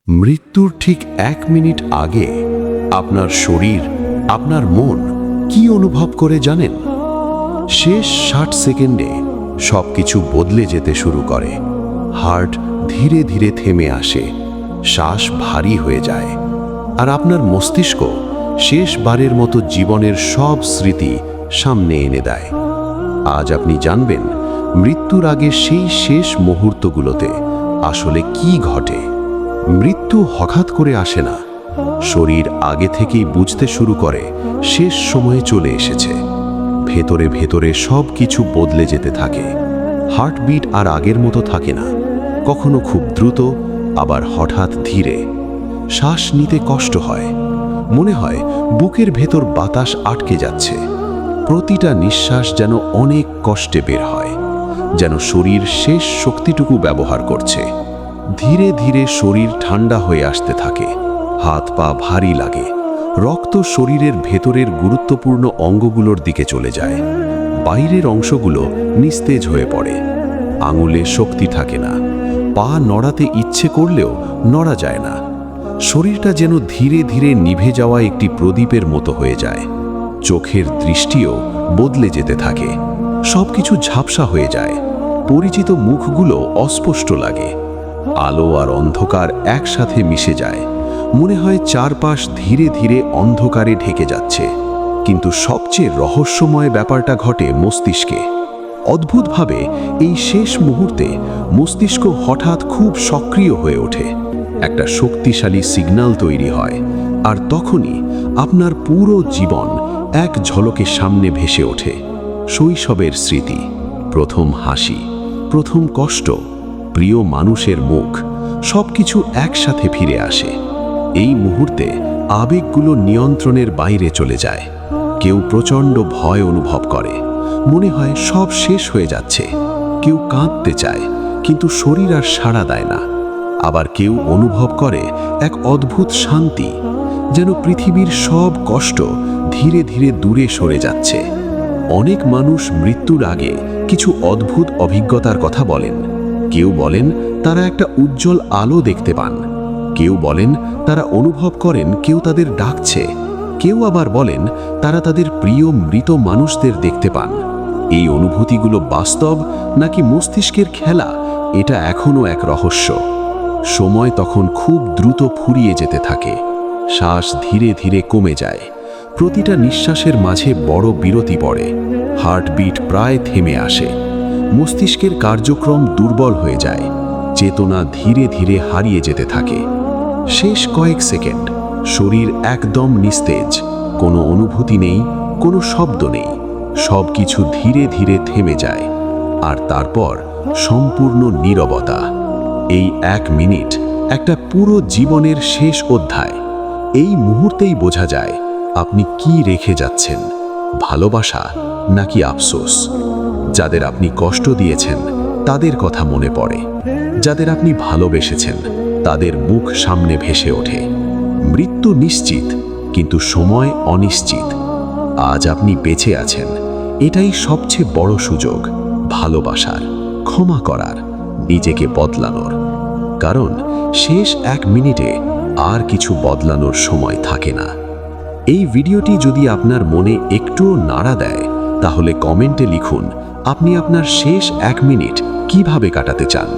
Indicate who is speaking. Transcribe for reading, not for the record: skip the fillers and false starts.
Speaker 1: মৃত্যুর ঠিক 1 মিনিট আগে আপনার শরীর, আপনার মন কি অনুভব করে জানেন? শেষ 60 সেকেন্ডে সবকিছু বদলে যেতে শুরু করে। হার্ট ধীরে ধীরে থেমে আসে, শ্বাস ভারী হয়ে যায়, আর আপনার মস্তিষ্ক শেষবারের মতো জীবনের সব স্মৃতি সামনে এনে দেয়। আজ আপনি জানবেন মৃত্যুর আগে সেই শেষ মুহূর্তগুলোতে আসলে কি ঘটে। মৃত্যু হঠাৎ করে আসে না, শরীর আগে থেকেই বুঝতে শুরু করে শেষ সময়ে চলে এসেছে। ভেতরে ভেতরে সব কিছু বদলে যেতে থাকে। হার্টবিট আর আগের মতো থাকে না, কখনো খুব দ্রুত, আবার হঠাৎ ধীরে। শ্বাস নিতে কষ্ট হয়, মনে হয় বুকের ভেতর বাতাস আটকে যাচ্ছে। প্রতিটা নিঃশ্বাস যেন অনেক কষ্টে বের হয়, যেন শরীর শেষ শক্তিটুকু ব্যবহার করছে। ধীরে ধীরে শরীর ঠান্ডা হয়ে আসতে থাকে, হাত পা ভারী লাগে, রক্ত শরীরের ভেতরের গুরুত্বপূর্ণ অঙ্গগুলোর দিকে চলে যায়। বাইরের অংশগুলো নিস্তেজ হয়ে পড়ে, আঙুলে শক্তি থাকে না, পা নড়াতে ইচ্ছে করলেও নড়া যায় না। শরীরটা যেন ধীরে ধীরে নিভে যাওয়া একটি প্রদীপের মতো হয়ে যায়। চোখের দৃষ্টিও বদলে যেতে থাকে, সবকিছু ঝাপসা হয়ে যায়, পরিচিত মুখগুলো অস্পষ্ট লাগে। আলো আর অন্ধকার একসাথে মিশে যায়, মনে হয় চারপাশ ধীরে ধীরে অন্ধকারে ঢেকে যাচ্ছে। কিন্তু সবচেয়ে রহস্যময় ব্যাপারটা ঘটে মস্তিষ্কে। অদ্ভুতভাবে এই শেষ মুহূর্তে মস্তিষ্ক হঠাৎ খুব সক্রিয় হয়ে ওঠে, একটা শক্তিশালী সিগন্যাল তৈরি হয়, আর তখনই আপনার পুরো জীবন এক ঝলকে সামনে ভেসে ওঠে। শৈশবের স্মৃতি, প্রথম হাসি, প্রথম কষ্ট, প্রিয় মানুষের মুখ, সবকিছু একসাথে ফিরে আসে। এই মুহূর্তে আবেগগুলো নিয়ন্ত্রণের বাইরে চলে যায়। কেউ প্রচণ্ড ভয় অনুভব করে, মনে হয় সব শেষ হয়ে যাচ্ছে। কেউ কাঁদতে চায়, কিন্তু শরীর আর সাড়া দেয় না। আবার কেউ অনুভব করে এক অদ্ভুত শান্তি, যেন পৃথিবীর সব কষ্ট ধীরে ধীরে দূরে সরে যাচ্ছে। অনেক মানুষ মৃত্যুর আগে কিছু অদ্ভুত অভিজ্ঞতার কথা বলেন। কেউ বলেন তারা একটা উজ্জ্বল আলো দেখতে পান, কেউ বলেন তারা অনুভব করেন কেউ তাদের ডাকছে, কেউ আবার বলেন তারা তাদের প্রিয় মৃত মানুষদের দেখতে পান। এই অনুভূতিগুলো বাস্তব নাকি মস্তিষ্কের খেলা, এটা এখনও এক রহস্য। সময় তখন খুব দ্রুত ফুরিয়ে যেতে থাকে, শ্বাস ধীরে ধীরে কমে যায়, প্রতিটা নিঃশ্বাসের মাঝে বড় বিরতি পড়ে, হার্টবিট প্রায় থেমে আসে, মস্তিষ্কের কার্যক্রম দুর্বল হয়ে যায়, চেতনা ধীরে ধীরে হারিয়ে যেতে থাকে। শেষ কয়েক সেকেন্ড শরীর একদম নিস্তেজ, কোনো অনুভূতি নেই, কোনো শব্দ নেই, সব কিছু ধীরে ধীরে থেমে যায়, আর তারপর সম্পূর্ণ নীরবতা। এই 1 মিনিট একটা পুরো জীবনের শেষ অধ্যায়। এই মুহূর্তেই বোঝা যায় আপনি কি রেখে যাচ্ছেন, ভালোবাসা নাকি আফসোস। যাদের আপনি কষ্ট দিয়েছেন তাদের কথা মনে পড়ে, যাদের আপনি ভালোবেসেছেন তাদের মুখ সামনে ভেসে ওঠে। মৃত্যু নিশ্চিত, কিন্তু সময় অনিশ্চিত। আজ আপনি বেঁচে আছেন, এটাই সবচেয়ে বড় সুযোগ, ভালোবাসার, ক্ষমা করার, নিজেকে বদলানোর। কারণ শেষ 1 মিনিটে আর কিছু বদলানোর সময় থাকে না। এই ভিডিওটি যদি আপনার মনে একটুও নাড়া দেয়, তাহলে কমেন্টে লিখুন আপনি আপনার শেষ 1 মিনিট কিভাবে কাটাতে চান।